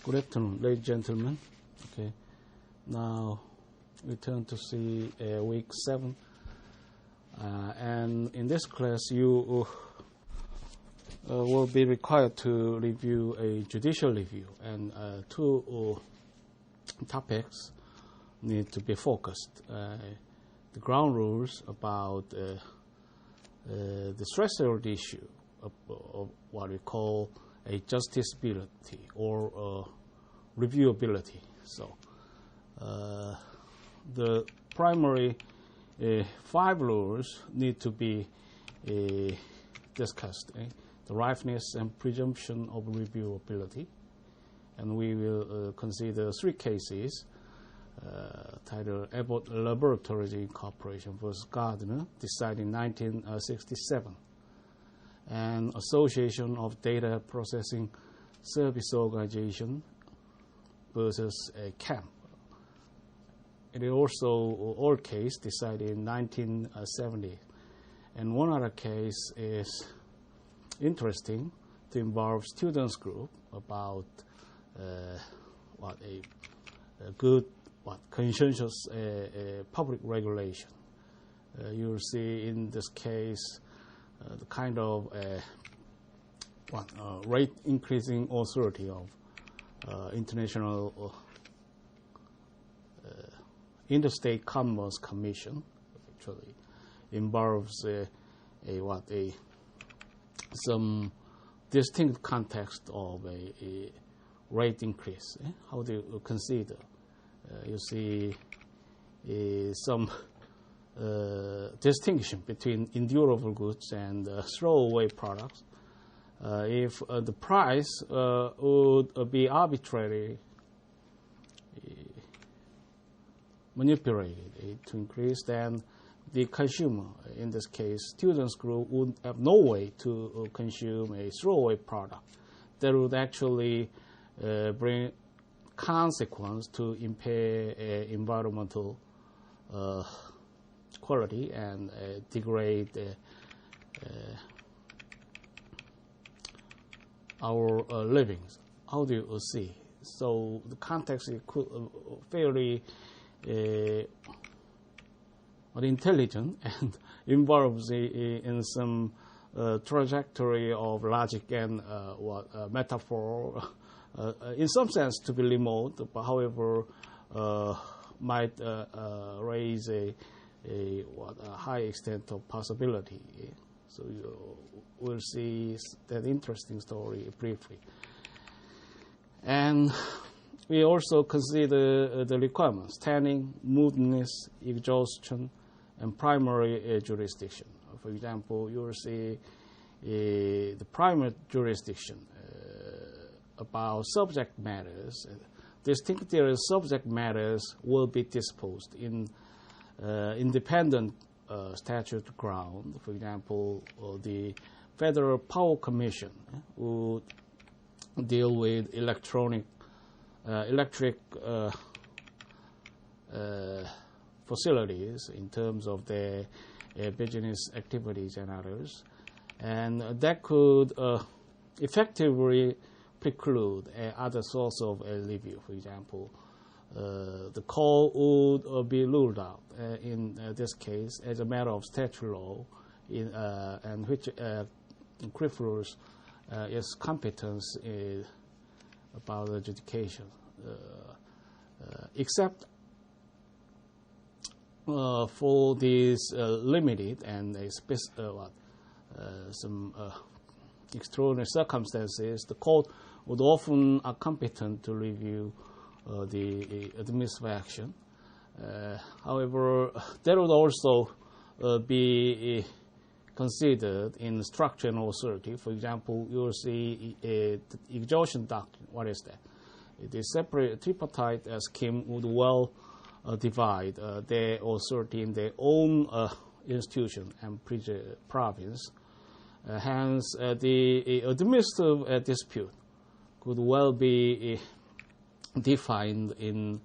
Good afternoon, ladies and gentlemen. Okay, now we turn to see week 7, and in this class you will be required to review a judicial review, and two topics need to be focused. The ground rules about the threshold issue of what we call a justiciability or reviewability. So the primary 5 rules need to be discussed. The ripeness and presumption of reviewability. And we will consider 3 cases titled Abbott Laboratories Incorporation versus Gardner, decided in 1967. And Association of Data Processing Service Organization versus CAMP. It is also old case decided in 1970. And one other case is interesting to involve students group about what a good consensus public regulation. You'll see in this case the kind of rate increasing authority of International Interstate Commerce Commission. Actually involves some distinct context of a rate increase. How do you consider? You see some distinction between endurable goods and throwaway products. If the price would be arbitrarily manipulated to increase, then the consumer, in this case students group, would have no way to consume a throwaway product. That would actually bring consequence to impair environmental quality and degrade our livings. How do you see? So the context is fairly intelligent and involves in some trajectory of logic and metaphor. In some sense to be remote, but however might raise a high extent of possibility. So you will see that interesting story briefly. And we also consider the requirements: standing, mootness, exhaustion, and primary jurisdiction. For example, you will see the primary jurisdiction about subject matters. Distinctive subject matters will be disposed in independent statute ground. For example, the Federal Power Commission would deal with electric facilities in terms of their business activities and others, and that could effectively preclude other source of review. For example, the call would be ruled out in this case as a matter of statute law, and which confers its competence about adjudication, except for these limited and some extraordinary circumstances. The court would often are competent to review the administrative action. However, that would also be considered in structure and authority. For example, you will see the exhaustion doctrine. What is that? The separate tripartite scheme would well divide their authority in their own institution and province. Hence, the administrative dispute could well be defined in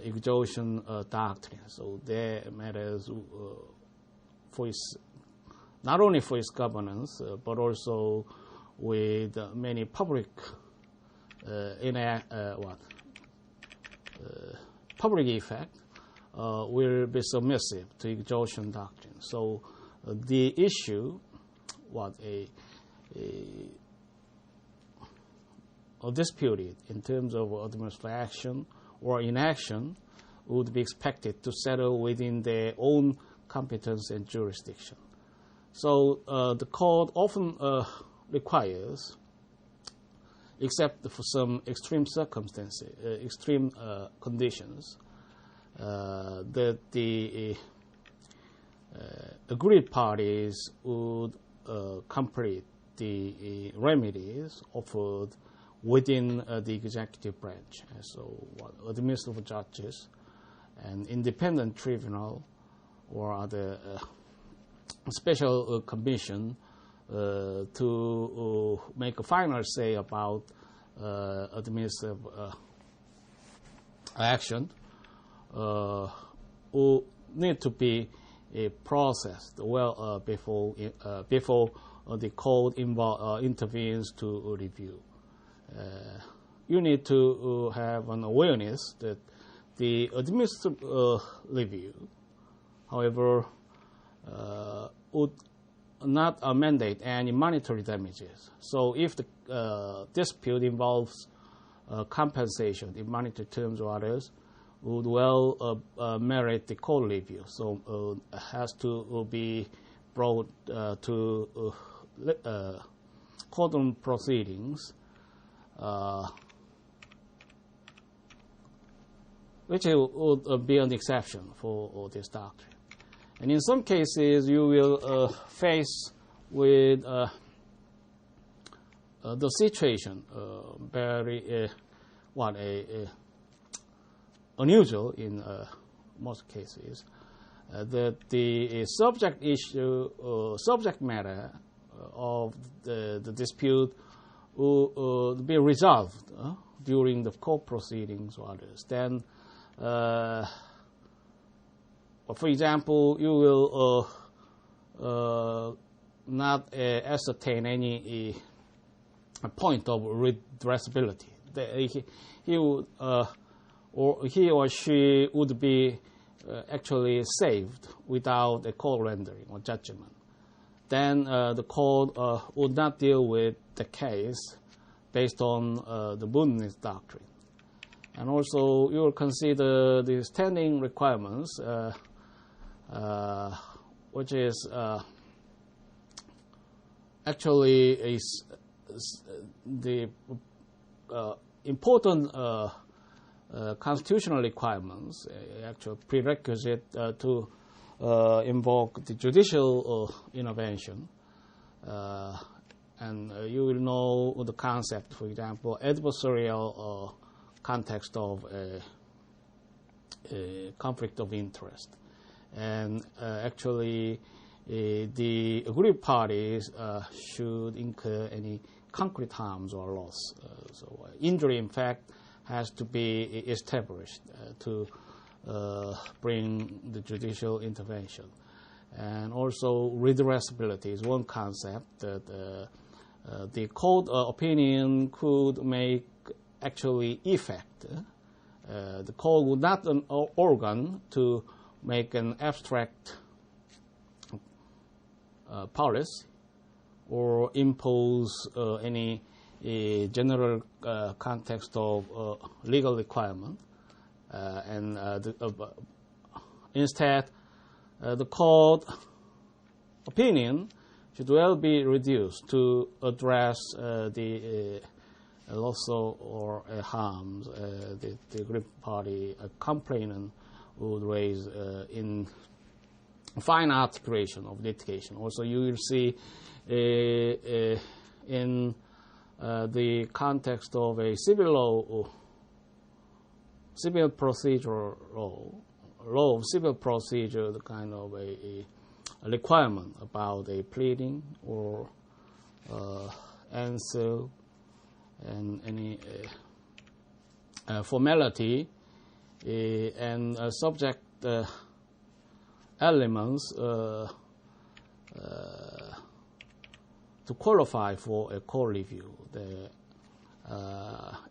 exhaustion doctrine. So there matters for its, not only for its governance, but also with many public public effect will be submissive to exhaustion doctrine. So the issue, disputed in terms of administrative action or inaction would be expected to settle within their own competence and jurisdiction. So the court often requires, except for some extreme circumstances, extreme conditions, that the agreed parties would complete the remedies offered within the executive branch. So administrative judges and independent tribunal or other special commission to make a final say about administrative action will need to be processed well before the court intervenes to review. You need to have an awareness that the administrative review, however, would not mandate any monetary damages. So if the dispute involves compensation in monetary terms or others, would well merit the court review. So it has to be brought to courtroom proceedings, which would be an exception for this doctrine. And in some cases, you will face with the situation very unusual in most cases, that the subject matter of the dispute will be resolved during the court proceedings or others. Then, for example, you will not ascertain any point of redressability. He or she would be actually saved without a court rendering or judgment. Then the court would not deal with the case based on the mootness doctrine. And also, you will consider the standing requirements, which is actually is the important constitutional requirements, actual prerequisite to invoke the judicial intervention. And you will know the concept, for example, adversarial context of a conflict of interest. And actually, the aggrieved parties should incur any concrete harms or loss. So injury, in fact, has to be established to bring the judicial intervention. And also, redressability is one concept that the court opinion could make actually effect. The court would not an organ to make an abstract policy or impose any general context of legal requirement. Instead, the court opinion should well be reduced to address the loss or harms the aggrieved party complainant would raise in fine articulation of litigation. Also, you will see in the context of a civil procedure law of civil procedure, the kind of a requirement about a pleading or answer and any formality and subject elements to qualify for a court review.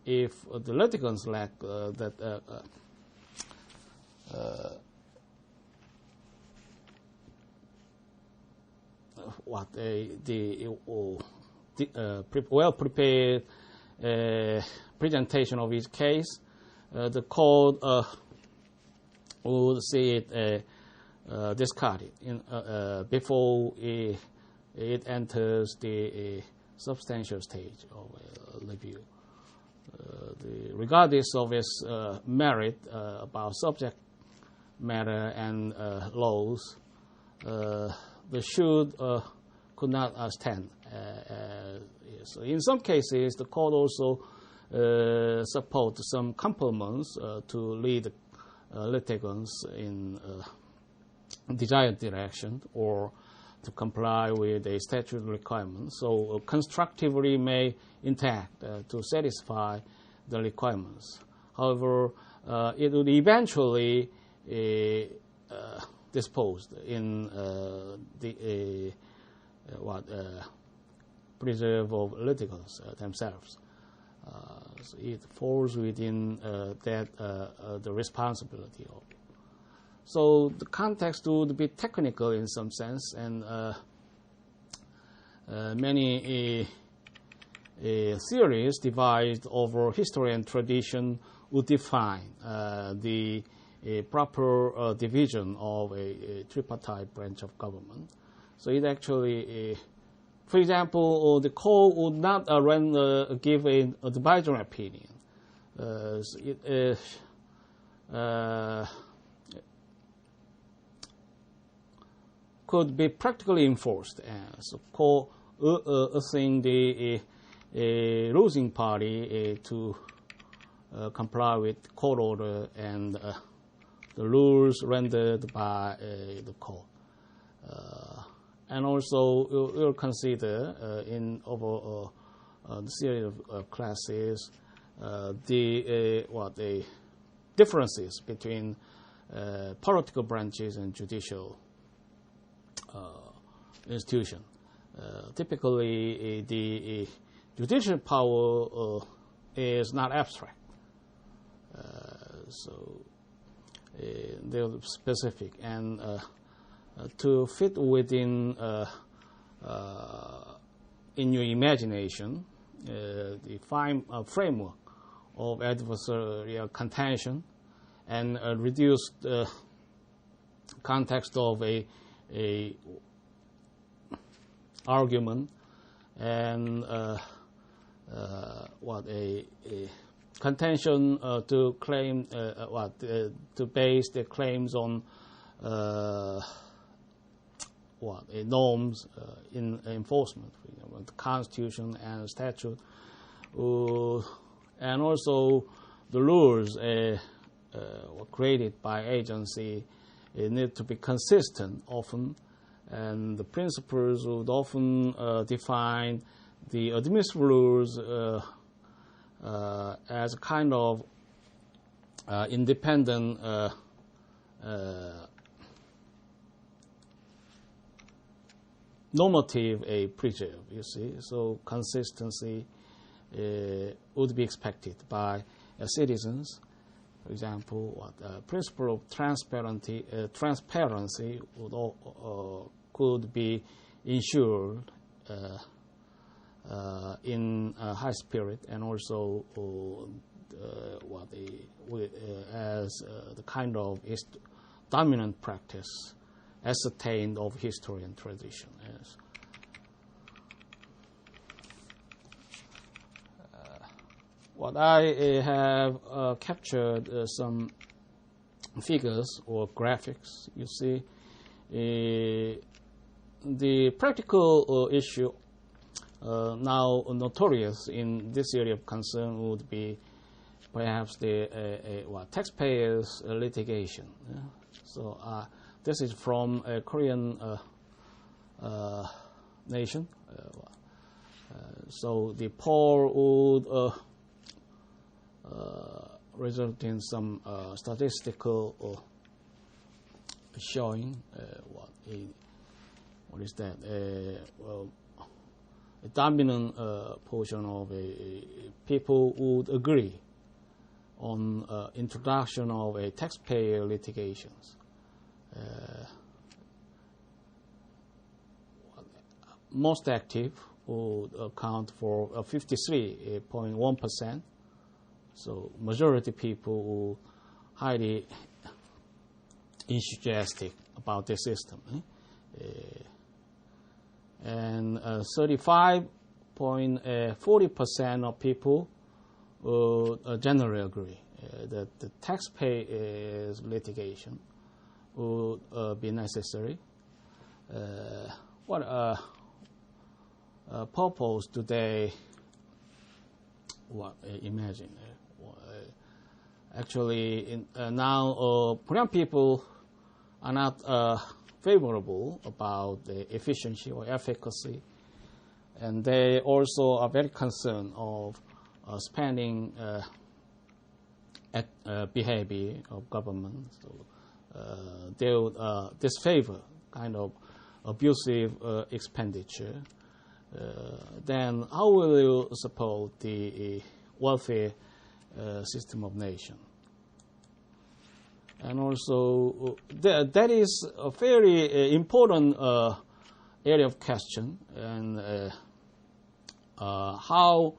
if the litigants lack that well-prepared presentation of each case, the court would see it discarded before it enters the substantial stage of review. Regardless of its merit about subject matter and laws, the should could not stand. So in some cases, the court also support some complements to lead litigants in desired direction or to comply with a statute requirement. So constructively may intact to satisfy the requirements. However, it would eventually disposed in the preserve of litigants themselves. So it falls within the responsibility of it. So the context would be technical in some sense, and many theories devised over history and tradition would define the proper division of a tripartite branch of government. So it actually, for example, the court would not give an advisory opinion. Could be practically enforced. So court asking the losing party to comply with court order and the rules rendered by the court. And also, we'll consider in over the series of classes the differences between political branches and judicial institution. Typically, the judicial power is not abstract, so they're specific, and to fit within in your imagination the framework of adversarial contention and reduce the context of a argument and a contention to claim to base the claims on norms in enforcement, for example, the Constitution and statute, and also the rules were created by agency. It need to be consistent often, and the principles would often define the administrative rules as a kind of independent normative preserve, you see. So consistency would be expected by citizens. For example, principle of transparency would could be ensured in high spirit, and also as the kind of dominant practice ascertained of history and tradition. Yes. What I have captured some figures or graphics. You see, the practical issue now notorious in this area of concern would be perhaps the taxpayers' litigation. Yeah? So this is from a Korean nation. So the poor would result in some statistical showing what is that? a dominant portion of people would agree on introduction of a taxpayer litigations. Most active would account for 53.1%. So majority people who highly enthusiastic about the system. And 35.40% of people would generally agree that the taxpayers litigation would be necessary. What purpose do they imagine? Actually, now Korean people are not favorable about the efficiency or efficacy, and they also are very concerned of spending behavior of government. So they would disfavor kind of abusive expenditure. Then how will you support the welfare system of nation? And also, that is a very important area of question, and how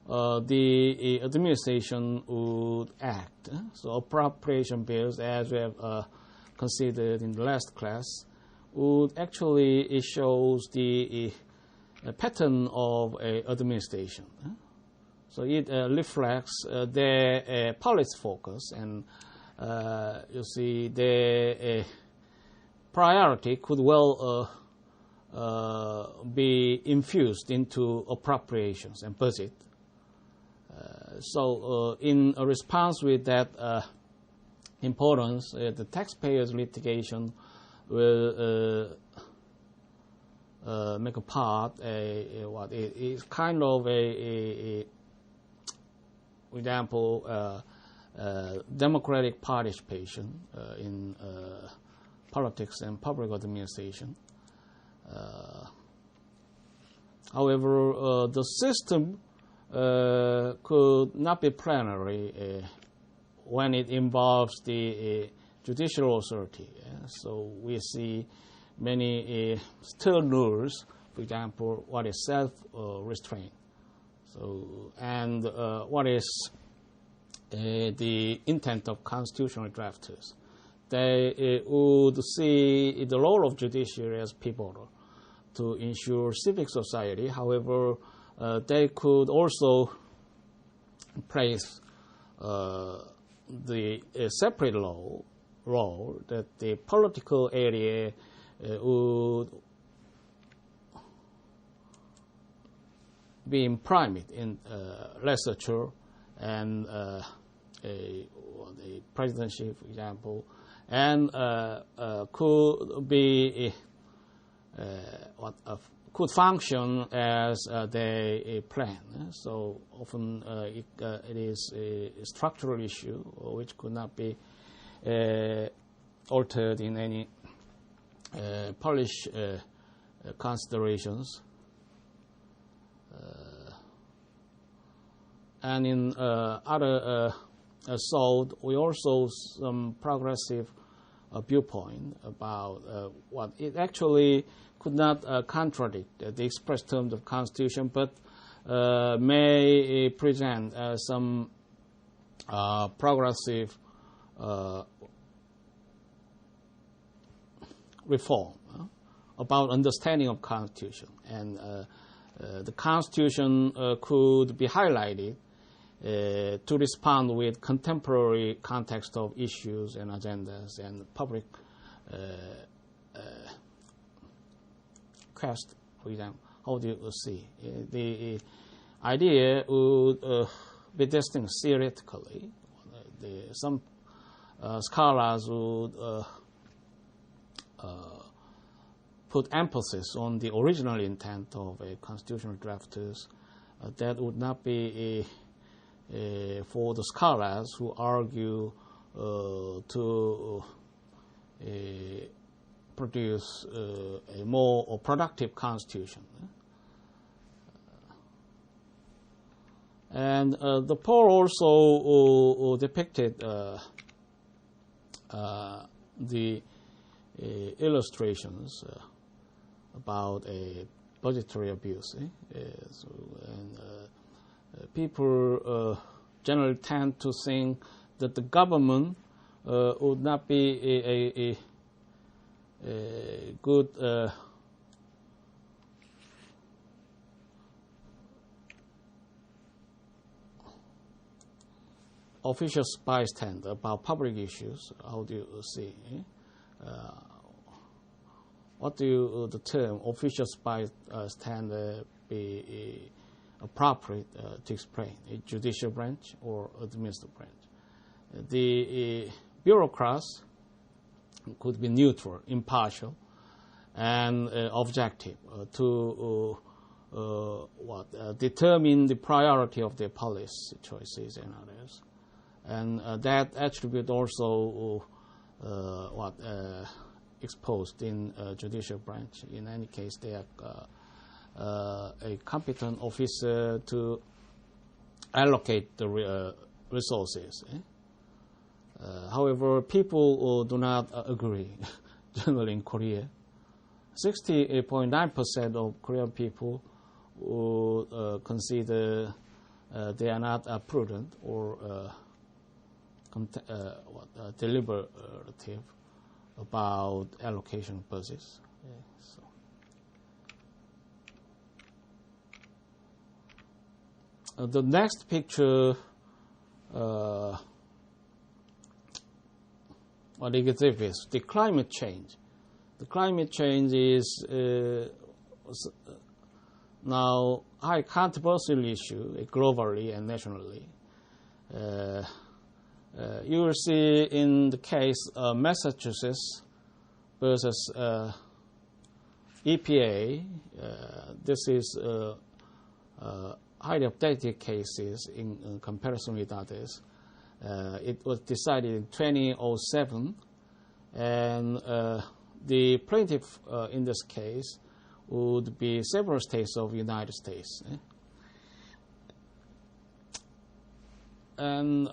the administration would act. So appropriation bills, as we have considered in the last class, would actually, it shows the pattern of administration. So it reflects their policy focus, and you see the priority could well be infused into appropriations and budget. So in a response with that importance, the taxpayers litigation will make a part, what is kind of for example, democratic participation in politics and public administration. However, the system could not be plenary when it involves the judicial authority. So we see many stern rules, for example, what is self-restraint. So, and what is the intent of constitutional drafters. They would see the role of judiciary as pivotal to ensure civic society. However, they could also place the separate role that the political area would be imprimid in legislature and the presidency, for example, and could be could function as they plan. So often it is a structural issue which could not be altered in any Polish considerations. And in other assault, we also some progressive viewpoint about what it actually could not contradict the express terms of Constitution, but may present some progressive reform about understanding of Constitution, and the Constitution could be highlighted to respond with contemporary context of issues and agendas and public quest. For example, how do you see the idea would be distinct theoretically? Some scholars would put emphasis on the original intent of a constitutional drafters. That would not be for the scholars who argue to produce a more productive constitution. And the poll also depicted the illustrations about a budgetary abuse. People generally tend to think that the government would not be a good official bystander about public issues. How do you see? What do the term official bystander be appropriate to explain? A judicial branch or administrative branch? The bureaucrats could be neutral, impartial, and objective to determine the priority of their policy choices and others. And that attribute also exposed in judicial branch. In any case, they are a competent officer to allocate the resources. However, people do not agree. Generally in Korea, 60.9% of Korean people would consider they are not prudent or deliberative about allocation of budgets. The next picture, what exhibits the climate change. The climate change is now a high controversial issue globally and nationally. You will see in the case Massachusetts versus EPA. This is highly updated cases in comparison with others. It was decided in 2007, and the plaintiff in this case would be several states of the United States. And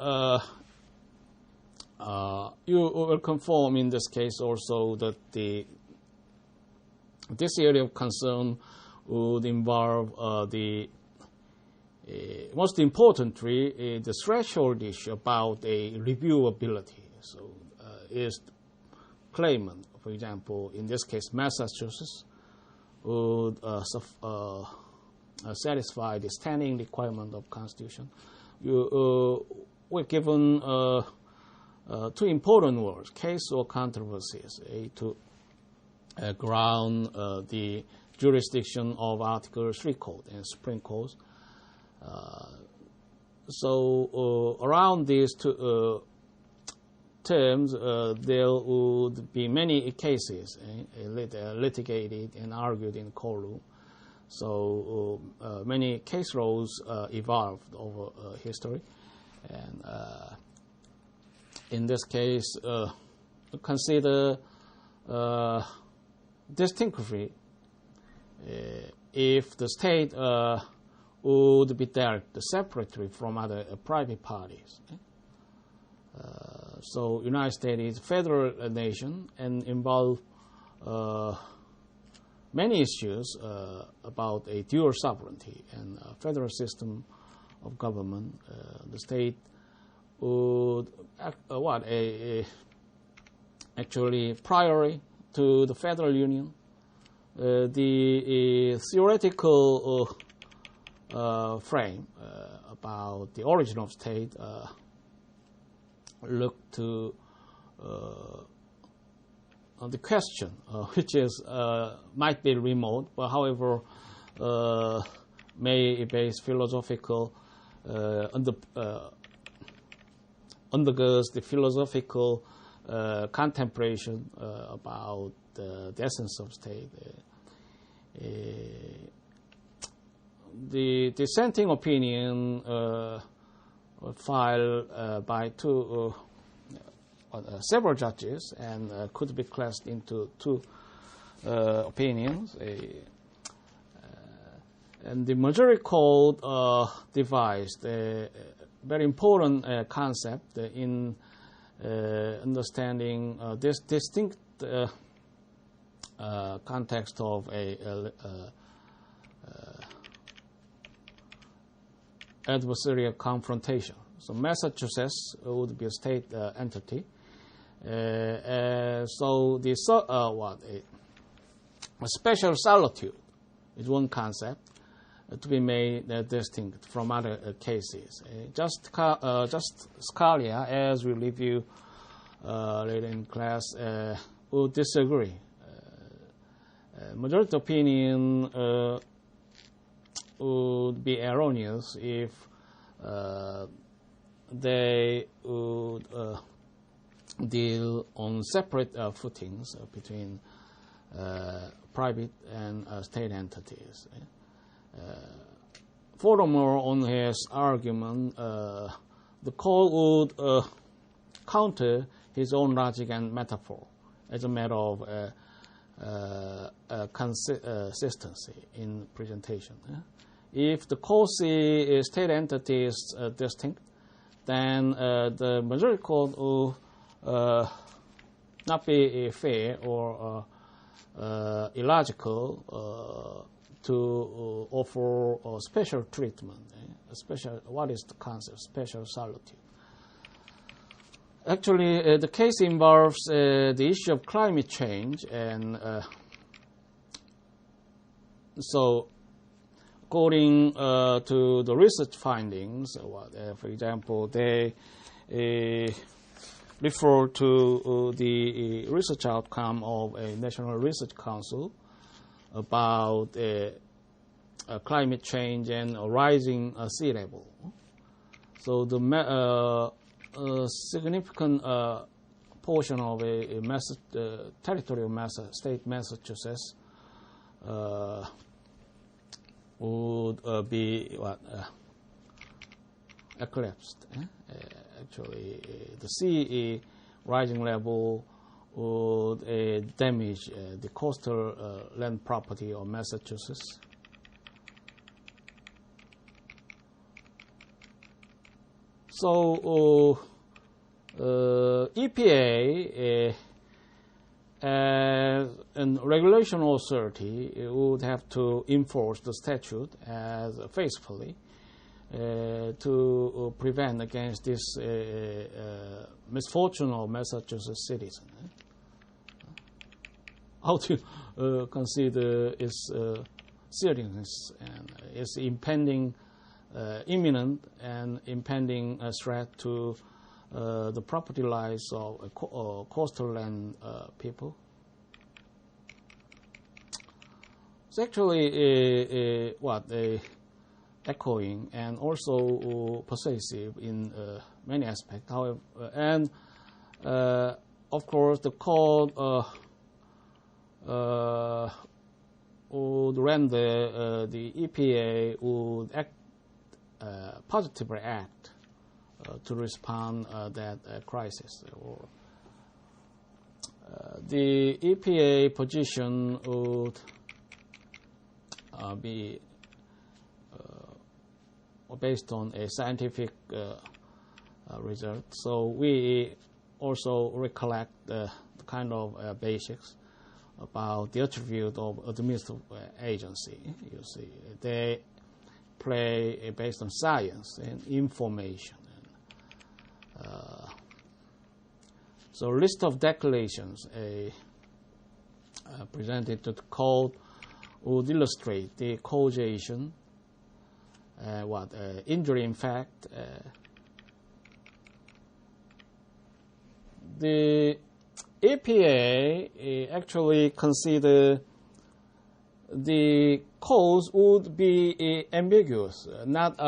you will confirm in this case also that this area of concern would involve the most importantly the threshold issue about a reviewability. So is claimant, for example, in this case Massachusetts, would satisfy the standing requirement of Constitution. We're given two important words, case or controversies, to ground the jurisdiction of Article 3 Code and Supreme Court. So around these two terms, there would be many cases litigated and argued in courtroom. So many case laws evolved over history. And in this case, consider distinctly if the state would be dealt separately from other private parties. So United States is a federal nation and involve many issues about a dual sovereignty and a federal system of government. The state would actually prior to the federal union. The theoretical frame about the origin of state look to the question, which is might be remote, but however may base philosophical undergoes the philosophical contemplation about the essence of state. The dissenting opinion filed by several judges and could be classed into two opinions. And the majority code devised a very important concept in understanding this distinct context of a adversarial confrontation. So Massachusetts would be a state entity. So the a special solitude is one concept to be made distinct from other cases. Just Scalia, as we review later in class, would disagree. Majority opinion would be erroneous if they would deal on separate footings between private and state entities. Furthermore, on his argument, the code would counter his own logic and metaphor as a matter of consistency in presentation. If the code state entity is distinct, then the majority code will not be fair or illogical to offer a special treatment. What is the concept? Special solitude. Actually, the case involves the issue of climate change, and so according to the research findings, for example, they refer to the research outcome of a National Research Council about climate change and a rising sea level. So the significant portion of a territory of state Massachusetts would be eclipsed. Actually, the sea rising level would damage the coastal land property of Massachusetts. So EPA as a regulation authority would have to enforce the statute as faithfully to prevent against this misfortune of Massachusetts citizens. How to consider its seriousness and its imminent and impending threat to the property rights of coastal land people. It's actually echoing and also persuasive in many aspects. However, and of course, the code would render the EPA would positively act to respond that crisis. Or the EPA position would be based on a scientific result. So we also recollect the kind of basics about the attribute of administrative agency. You see, they play based on science and information. So list of declarations presented to the code would illustrate the causation, injury in fact. The EPA actually consider the cause would be ambiguous, not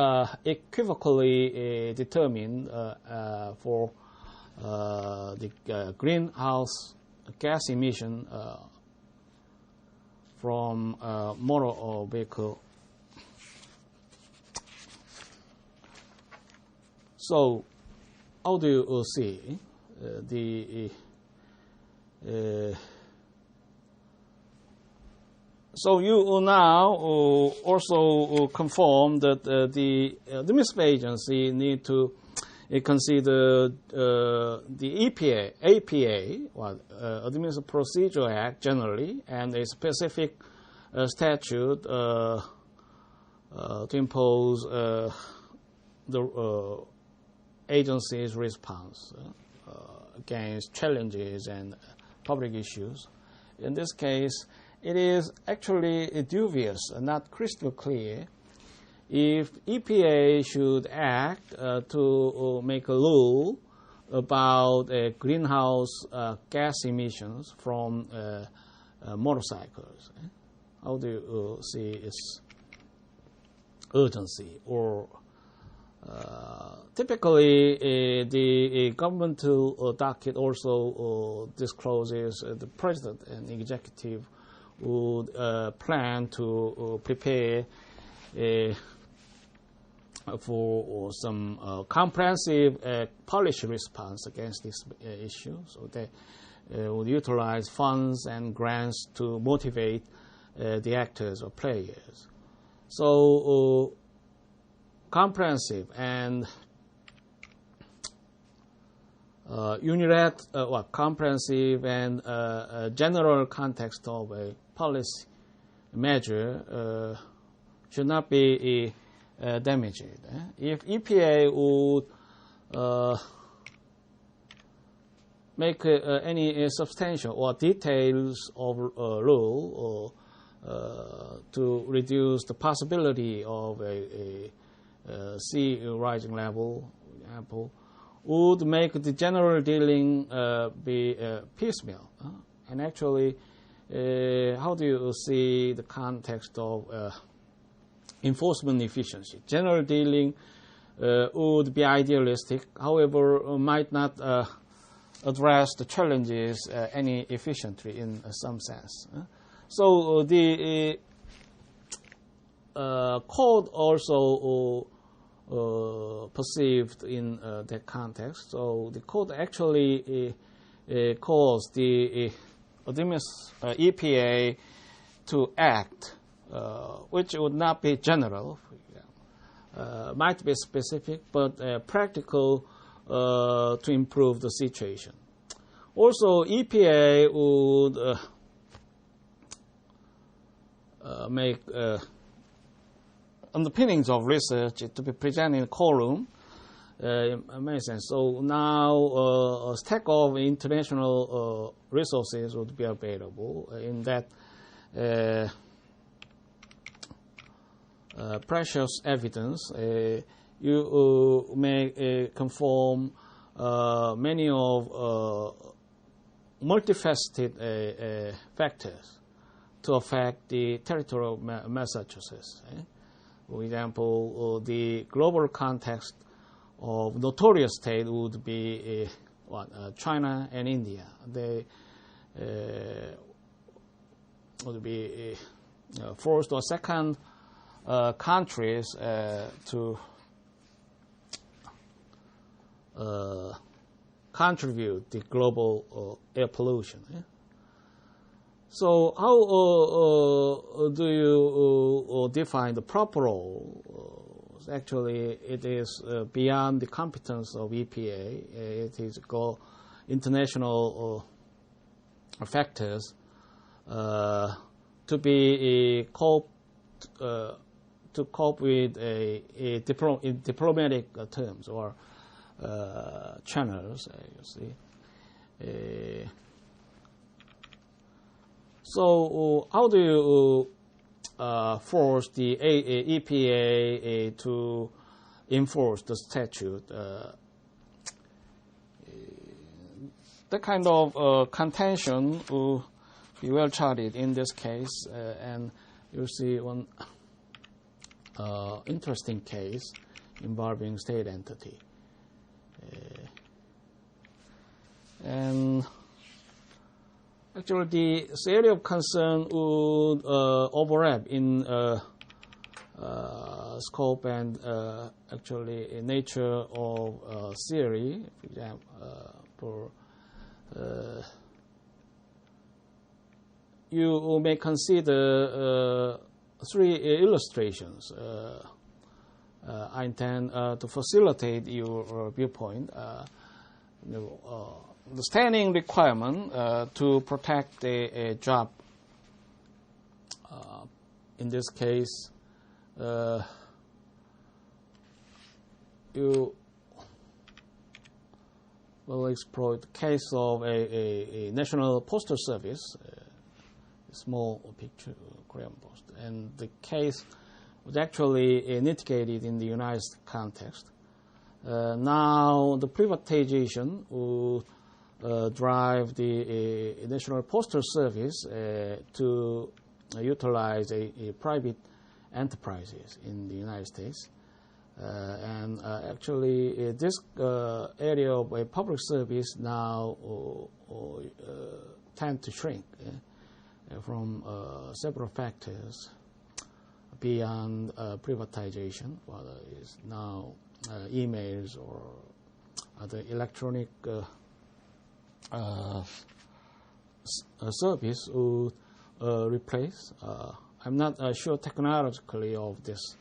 equivocally determined for the greenhouse gas emission from motor vehicle. So, how do you see the So you will now also confirm that the administrative agency need to consider the APA, Administrative Procedure Act generally, and a specific statute to impose the agency's response against challenges and public issues. In this case, it is actually dubious, not crystal clear, if EPA should act to make a rule about greenhouse gas emissions from motorcycles. How do you see its urgency? Or typically, the governmental docket also discloses the president and executive would plan to prepare for some comprehensive policy response against this issue. So they would utilize funds and grants to motivate the actors or players. So comprehensive and comprehensive and general context of a policy measure should not be damaged. If EPA would make any substantial or details of rule to reduce the possibility of a sea rising level, for example, would make the general dealing be piecemeal. And actually, how do you see the context of enforcement efficiency? General dealing would be idealistic, however, might not address the challenges any efficiently in some sense. So the code also perceived in that context. So the code actually calls the EPA to act, which would not be general, might be specific, but practical to improve the situation. Also, EPA would make underpinnings of research to be presented in a courtroom. In many sense. So now a stack of international resources would be available in that precious evidence. You may conform many of multifaceted factors to affect the territory of Massachusetts. For example, the global context of notorious state would be China and India. They would be first or second countries to contribute the global air pollution. So how do you define the proper role? Actually, it is beyond the competence of EPA. It is international factors to be cope with in diplomatic terms or channels. You see. So how do you force the EPA to enforce the statute? That kind of contention will be well charted in this case, and you'll see one interesting case involving state entity. And actually, the area of concern would overlap in scope and actually nature of theory. For example, you may consider three illustrations. I intend to facilitate your viewpoint. The standing requirement to protect a job. In this case, you will explore the case of a National Postal Service, a small picture, Korean Post, and the case was actually litigated in the United States context. Now the privatization will drive the National Postal Service to utilize a private enterprises in the United States. And actually, this area of a public service now tend to shrink from several factors beyond privatization, whether it's now emails or other electronic service will replace. I'm not sure technologically of this.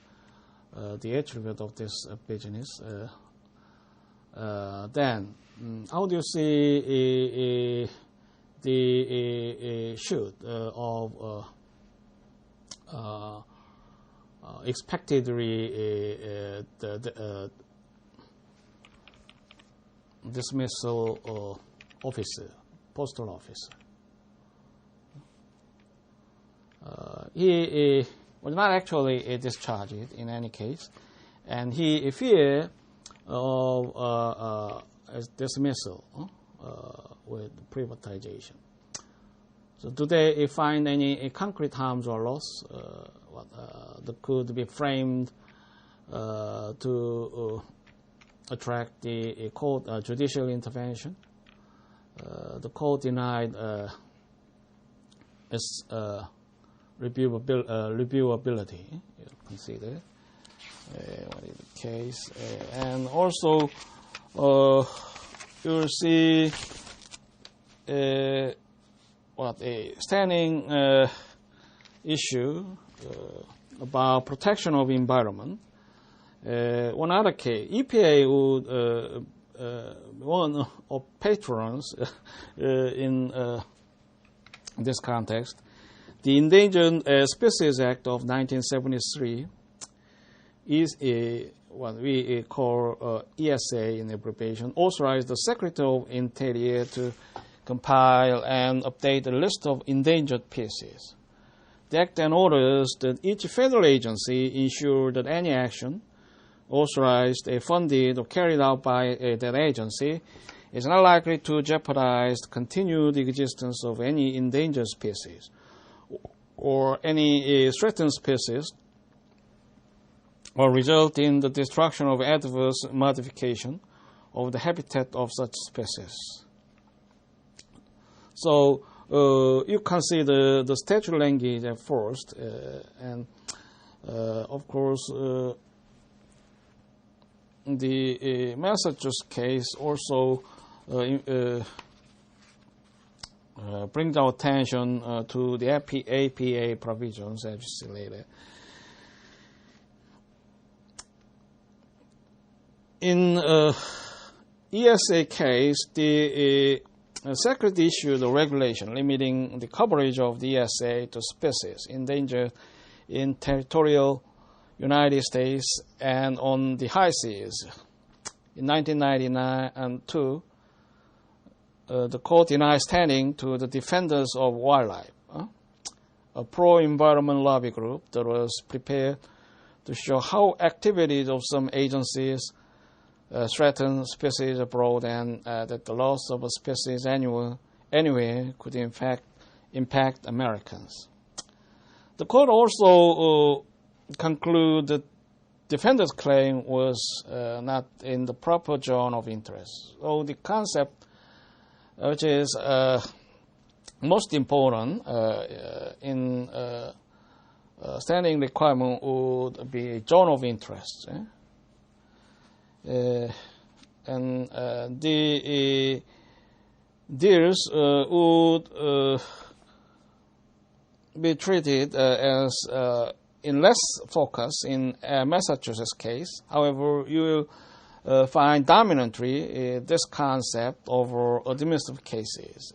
The attribute of this business. Then, how do you see the shoot of expected dismissal officer, postal officer? He was not actually discharged in any case, and he feared of dismissal with privatization. So do they find any concrete harms or loss that could be framed to attract the court judicial intervention? The court denied its reviewability. You consider what is the case, and also you'll see what a standing issue about protection of environment. One other case, EPA would one of patrons in this context. The Endangered Species Act of 1973 is what we call ESA in abbreviation, authorized the Secretary of Interior to compile and update a list of endangered species. The Act then orders that each federal agency ensure that any action authorized, funded, or carried out by that agency is not likely to jeopardize the continued existence of any endangered species or any threatened species, or result in the destruction of adverse modification of the habitat of such species. So you consider the statute language at first, and of course the Massachusetts case also brings our attention to the APA provisions, as you see later. In ESA case, the Secretary issued a regulation limiting the coverage of the ESA to species endangered in territorial United States and on the high seas. In 1999 and 2, the court denied standing to the Defenders of Wildlife, a pro-environment lobby group that was prepared to show how activities of some agencies threaten species abroad, and that the loss of a species anywhere could in fact impact Americans. The court also concluded that defendant's claim was not in the proper zone of interest. So the concept which is most important in standing requirement would be zone of interest. And the deals would be treated as in less focus in Massachusetts case. However, you will find dominantly this concept over administrative cases.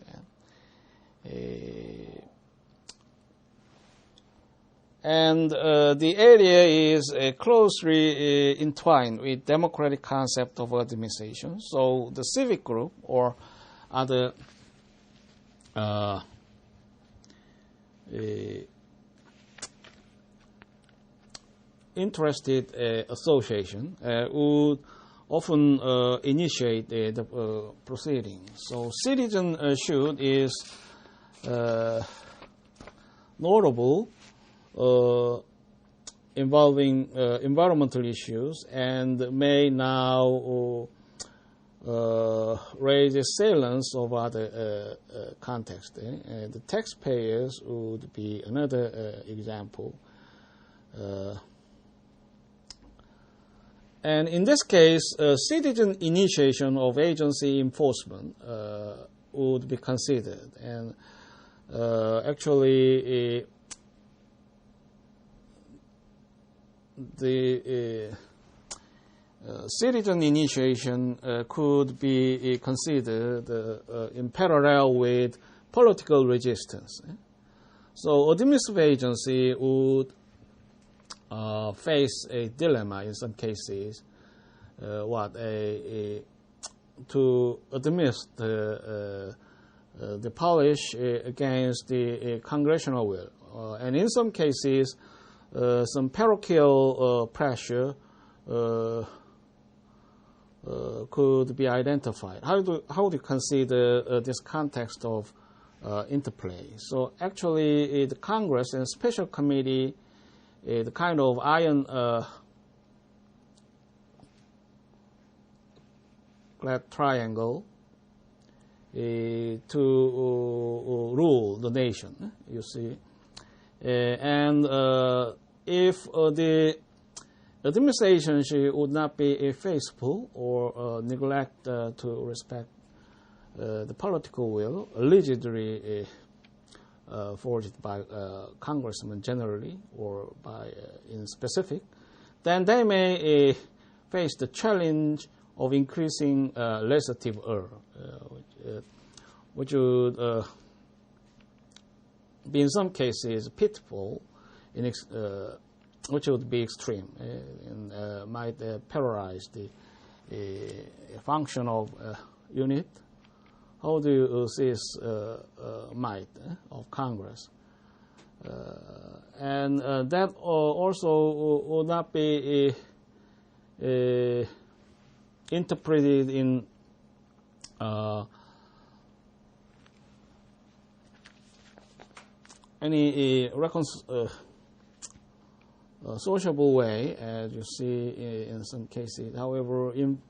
And the area is closely entwined with democratic concept of administration. So the civic group or other interested association would often initiate the proceeding. So citizenship is notable involving environmental issues and may now raise a salience of other contexts. The taxpayers would be another example. And in this case, citizen initiation of agency enforcement would be considered. And actually, the citizen initiation could be considered in parallel with political resistance. So administrative agency would face a dilemma in some cases, to administer the polish against the congressional will, and in some cases, some parochial pressure could be identified. How do you consider this context of interplay? So actually, the Congress and special committee, the kind of iron clad triangle to rule the nation, you see. And if the administration would not be faithful or neglect to respect the political will allegedly forged by congressmen generally or by in specific, then they may face the challenge of increasing legislative error, which would be in some cases pitfall, which would be extreme and might paralyze the function of unit. How do you see this might of Congress? And that also would not be interpreted in any sociable way, as you see in some cases. However, in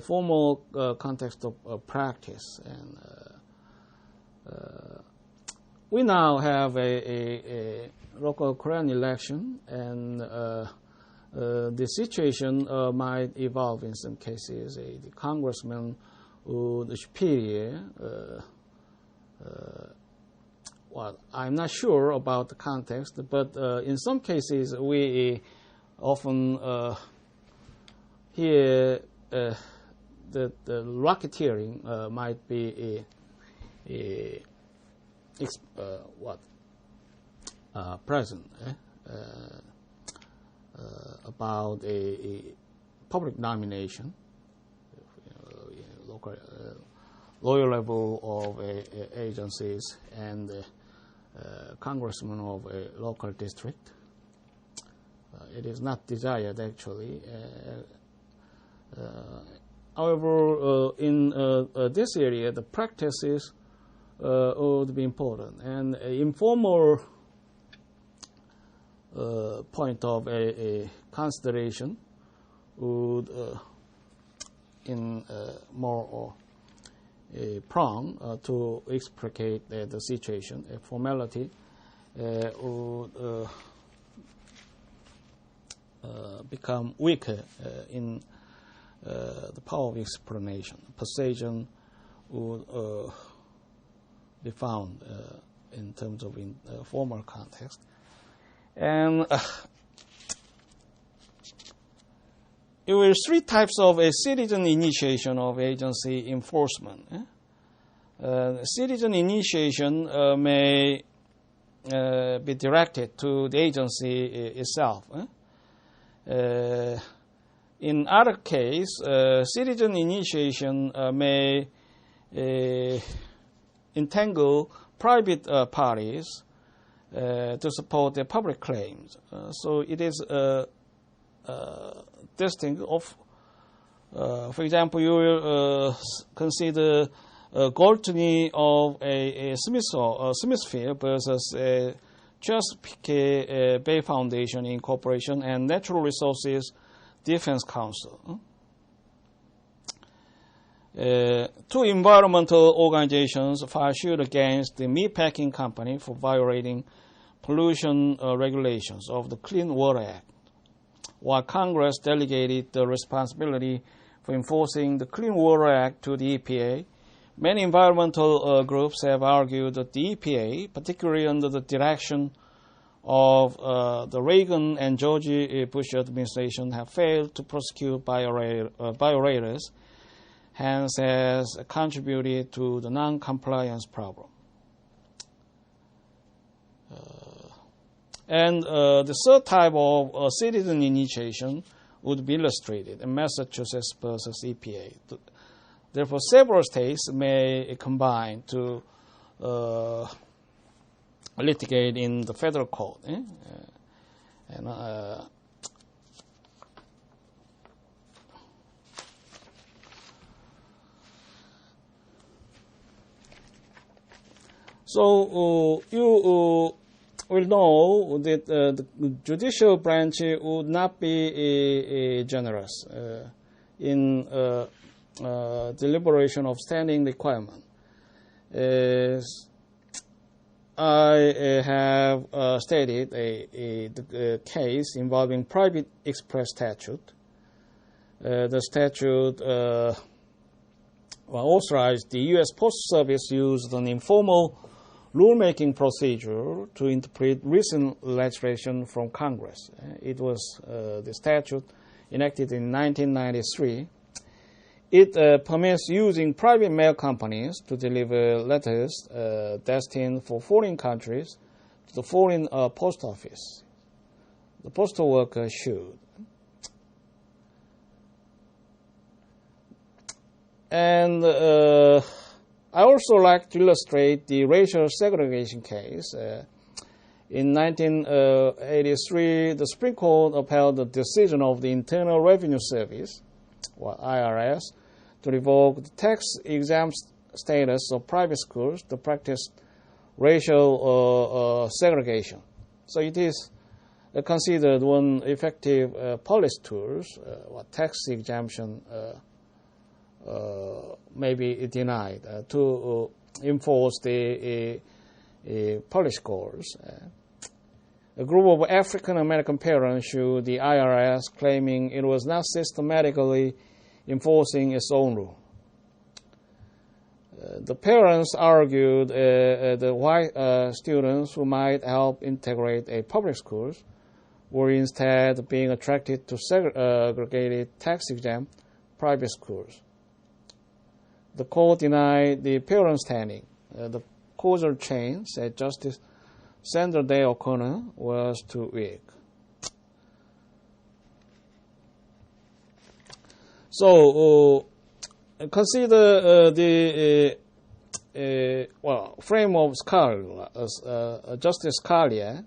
formal context of practice, and we now have a local Korean election, and the situation might evolve in some cases. The congressman would superior. Well, I'm not sure about the context, but in some cases we often hear that the racketeering might be present about a public nomination, local lower level of agencies and congressman of a local district. It is not desired actually. However, in this area, the practices would be important, and an informal point of a consideration would, in more prong to explicate the situation, a formality would become weaker in the power of explanation. Persuasion would be found in terms of formal context. And there were three types of a citizen initiation of agency enforcement. Citizen initiation may be directed to the agency itself. In other case, citizen initiation may entangle private parties to support their public claims. So it is distinct of, for example, you will consider Galtony of a Smithfield versus a Chesapeake Bay Foundation Incorporation and Natural Resources Defense Council. Two environmental organizations filed suit against the meatpacking company for violating pollution regulations of the Clean Water Act, while Congress delegated the responsibility for enforcing the Clean Water Act to the EPA. Many environmental groups have argued that the EPA, particularly under the direction of the Reagan and George Bush administration, have failed to prosecute violators, hence has contributed to the non-compliance problem. And the third type of citizen initiation would be illustrated in Massachusetts versus EPA. Therefore, several states may combine to litigate in the federal court. So you will know that the judicial branch would not be generous in deliberation of standing requirement. I have stated a case involving private express statute. The statute authorized the U.S. Postal Service used an informal rulemaking procedure to interpret recent legislation from Congress. It was the statute enacted in 1993. It permits using private mail companies to deliver letters destined for foreign countries to the foreign post office. The postal worker should. And I also like to illustrate the racial segregation case. In 1983, the Supreme Court upheld the decision of the Internal Revenue Service, or IRS, to revoke the tax-exempt status of private schools to practice racial segregation. So it is considered one effective police tool, tax exemption may be denied to enforce the police goals. A group of African-American parents sued the IRS, claiming it was not systematically enforcing its own rule. The parents argued the white students who might help integrate a public schools were instead being attracted to segregated tax-exempt private schools. The court denied the parents' standing. The causal chain, said Justice Sandra Day O'Connor, was too weak. So consider the frame of Justice Scalia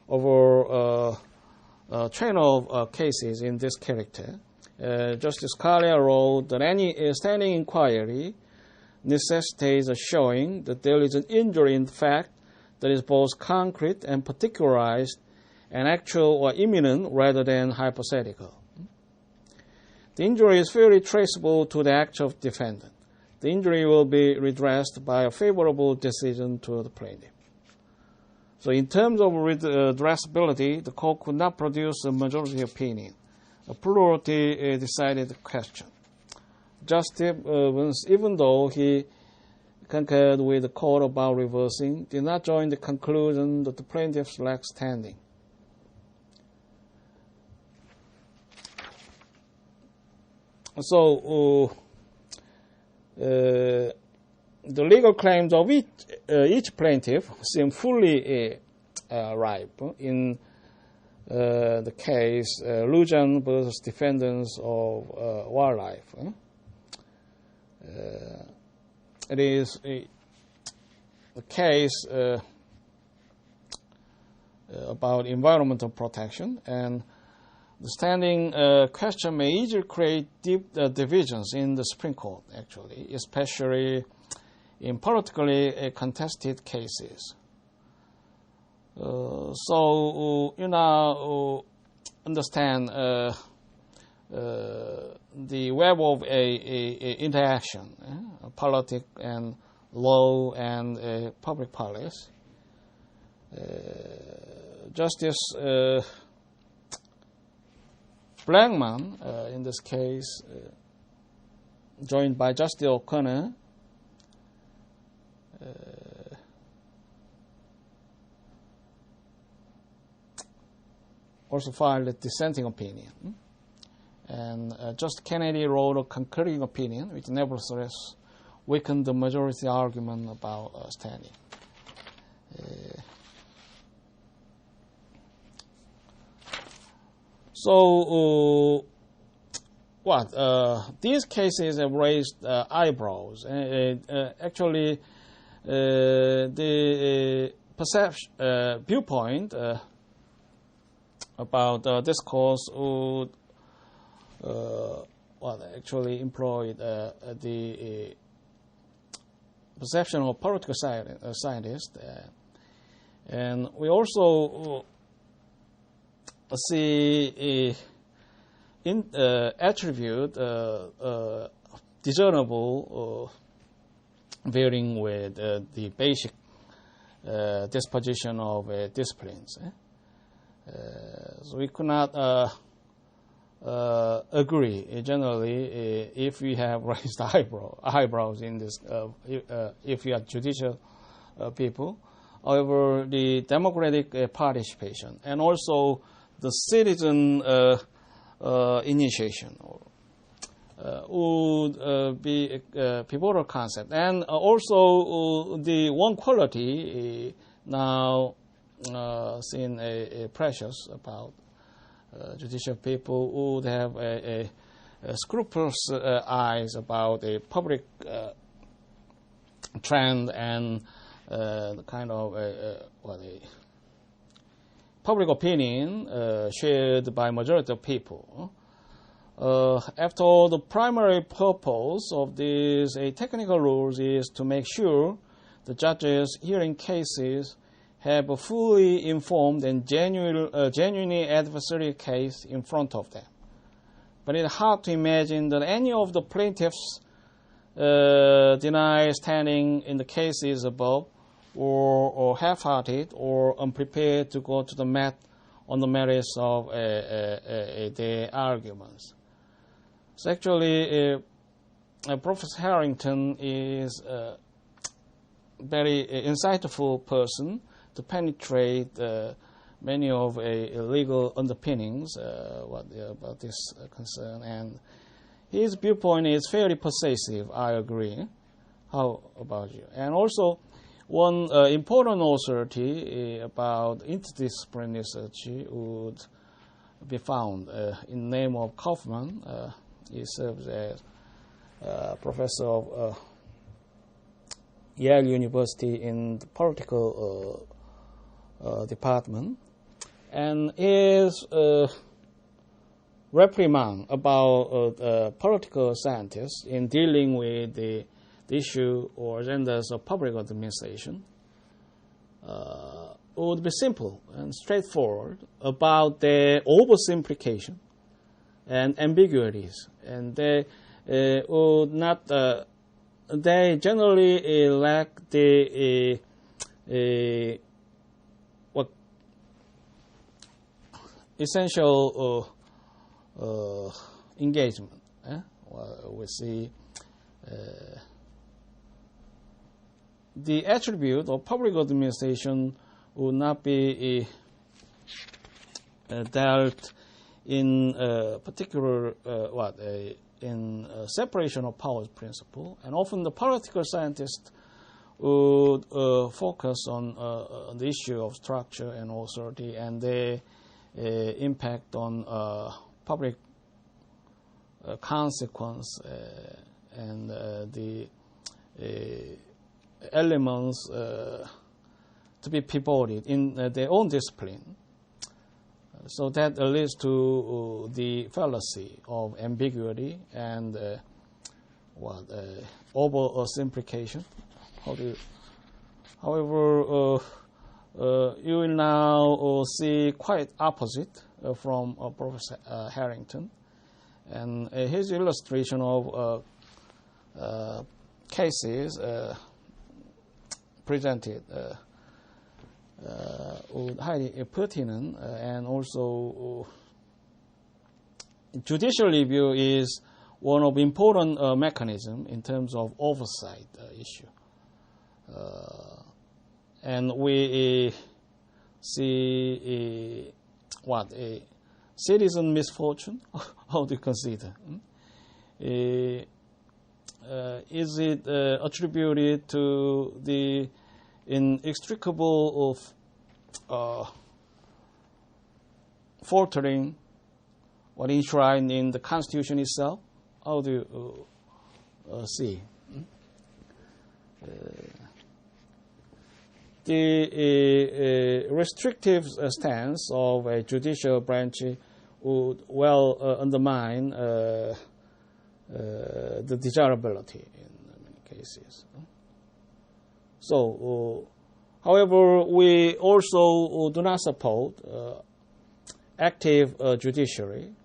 over a chain of cases in this character. Justice Scalia wrote that any standing inquiry necessitates a showing that there is an injury in fact that is both concrete and particularized and actual or imminent rather than hypothetical. The injury is fairly traceable to the act of defendant. The injury will be redressed by a favorable decision to the plaintiff. So in terms of redressability, the court could not produce a majority opinion. A plurality decided the question. Justice Evans, even though he concurred with the court about reversing, did not join the conclusion that the plaintiffs lack standing. So, the legal claims of each plaintiff seem fully ripe in the case Lujan versus Defendants of Wildlife. It is a case about environmental protection, and the standing question may easily create deep divisions in the Supreme Court, actually, especially in politically contested cases. So, you now understand the web of a interaction, politics and law and public policy. Justice Blackman, in this case, joined by Justice O'Connor, also filed a dissenting opinion. And Justice Kennedy wrote a concurring opinion, which nevertheless weakened the majority argument about standing. So, these cases have raised eyebrows. Actually, the perception, viewpoint about this cause would actually employed the perception of political scientists, and we also see attribute discernible varying with the basic disposition of disciplines. So we could not agree generally if we have raised eyebrows in this, if we are judicial people. However, the democratic participation and also the citizen initiation would be a pivotal concept. And also the one quality now seen a precious about judicial people would have a scrupulous eyes about a public trend and the kind of public opinion shared by majority of people. After all, the primary purpose of these technical rules is to make sure the judges hearing cases have a fully informed and genuinely adversarial case in front of them. But it's hard to imagine that any of the plaintiffs deny standing in the cases above, or half-hearted or unprepared to go to the mat on the merits of their arguments. So actually, Professor Harrington is a very insightful person to penetrate many of legal underpinnings about this concern, and his viewpoint is fairly persuasive. I agree. How about you? And also, one important authority about interdisciplinary research would be found in the name of Kaufman. He serves as professor of Yale University in the political department, and his reprimand about political scientists in dealing with the issue or agendas of public administration would be simple and straightforward about their oversimplification and ambiguities, and they would not. They generally lack the essential engagement. We see the attribute of public administration would not be dealt in particular in separation of powers principle, and often the political scientists would focus on the issue of structure and authority and their impact on public consequence and the elements to be pivoted in their own discipline. So that leads to the fallacy of ambiguity and oversimplification. However, you will now see quite opposite from Professor Harrington, and his illustration of cases presented highly pertinent, and also judicial review is one of important mechanism in terms of oversight issue. And we see a citizen misfortune. How do you consider? Is it attributed to the inextricable faltering what enshrined in the Constitution itself? How do you see? The restrictive stance of a judicial branch would well undermine the desirability in many cases. So, however, we also do not support active judiciary,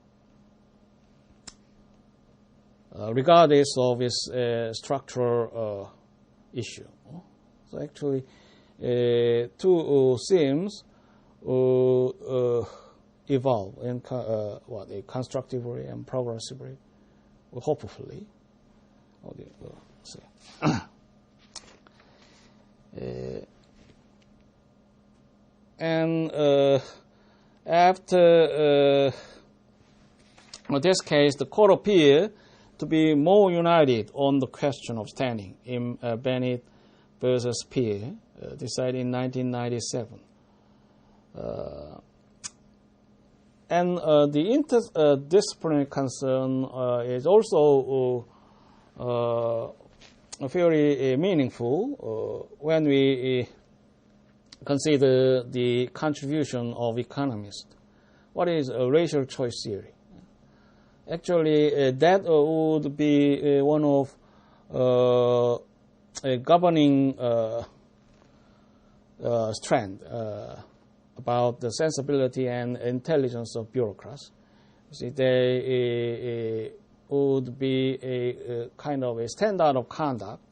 regardless of its structural issue. So actually, two themes evolve in constructively and progressively, hopefully. And after this case, the court appeared to be more united on the question of standing in Bennett versus Peer, decided in 1997. And the interdisciplinary concern is also very meaningful when we consider the contribution of economists. What is a racial choice theory? Actually, that would be one of a governing strand about the sensibility and intelligence of bureaucrats. You see, they would be a kind of a standard of conduct.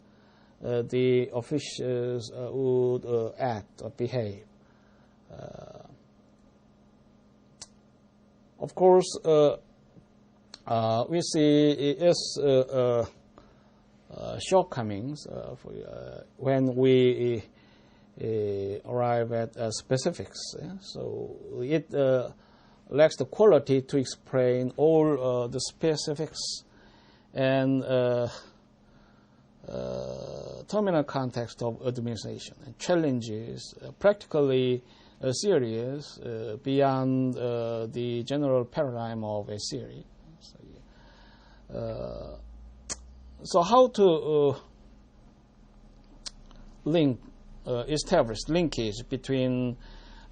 The officials would act or behave. Of course, we see its shortcomings when we arrive at specifics. So it lacks the quality to explain all the specifics and terminal context of administration, and challenges practically serious beyond the general paradigm of a theory. So how to establish linkage between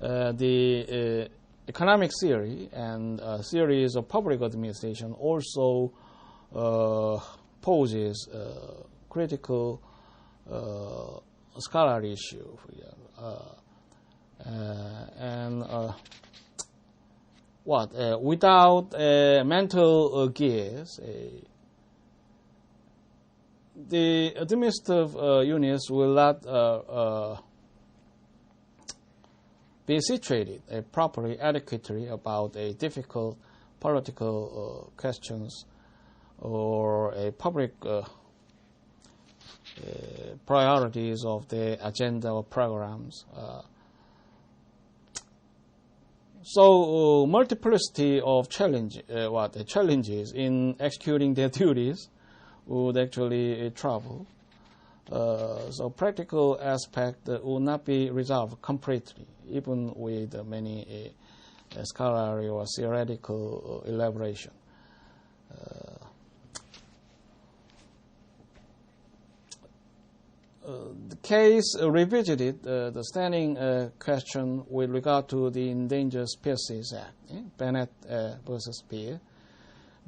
the economic theory and theories of public administration also poses critical scholarly issue. Without mental gears, the administrative units will not be situated properly, adequately about a difficult political questions or a public priorities of the agenda or programs. So multiplicity of challenges in executing their duties would actually trouble. So practical aspect would not be resolved completely, even with many scholarly or theoretical elaboration. The case revisited the standing question with regard to the Endangered Species Act, Bennett versus Peer.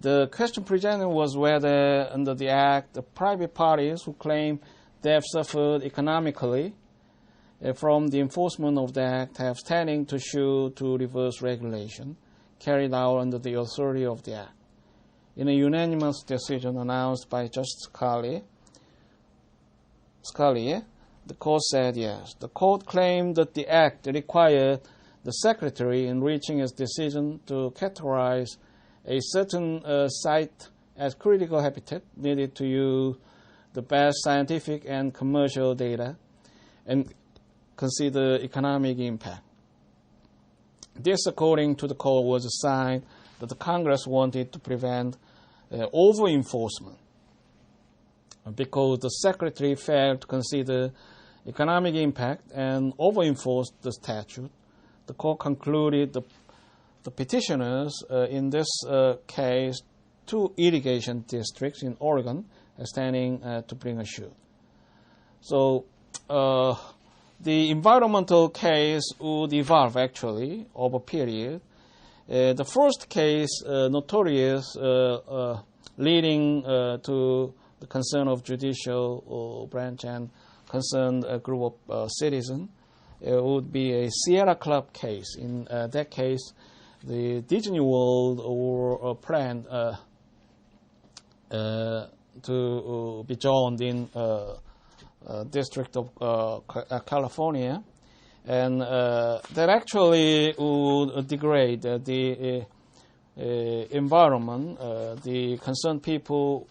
The question presented was whether, under the Act, the private parties who claim they have suffered economically from the enforcement of the Act have standing to sue to reverse regulation carried out under the authority of the Act. In a unanimous decision announced by Justice Scalia, the court said yes. The court claimed that the Act required the Secretary, in reaching its decision, to categorize a certain site as critical habitat, needed to use the best scientific and commercial data and consider economic impact. This, according to the court, was a sign that the Congress wanted to prevent over-enforcement, because the Secretary failed to consider economic impact and over-enforced the statute. The court concluded the petitioners in this case, 2 irrigation districts in Oregon, are standing to bring a suit. So the environmental case would evolve actually over a period. The first case, notorious, leading to the concern of judicial branch and concerned a group of citizens, would be a Sierra Club case. In that case, the Disney World were planned to be joined in District of California, and that actually would degrade the environment. The concerned people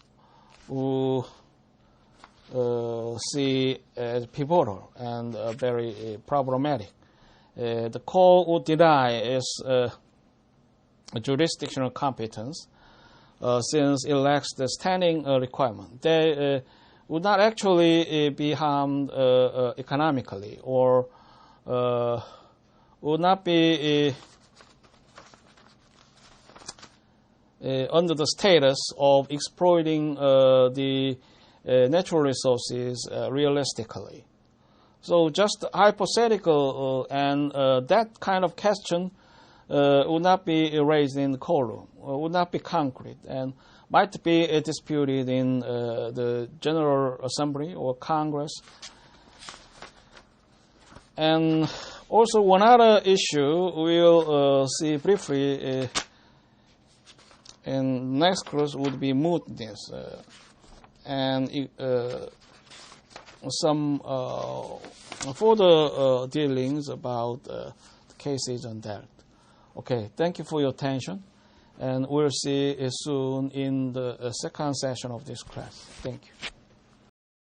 who see as pivotal and very problematic. The court would deny its jurisdictional competence since it lacks the standing requirement. They would not actually be harmed economically, or would not be under the status of exploiting the natural resources realistically. So just hypothetical and that kind of question would not be raised in the courtroom, would not be concrete, and might be disputed in the General Assembly or Congress. And also one other issue we'll see briefly in next class would be mootness, and some further dealings about the cases on that. Okay, thank you for your attention, and we'll see you soon in the second session of this class. Thank you.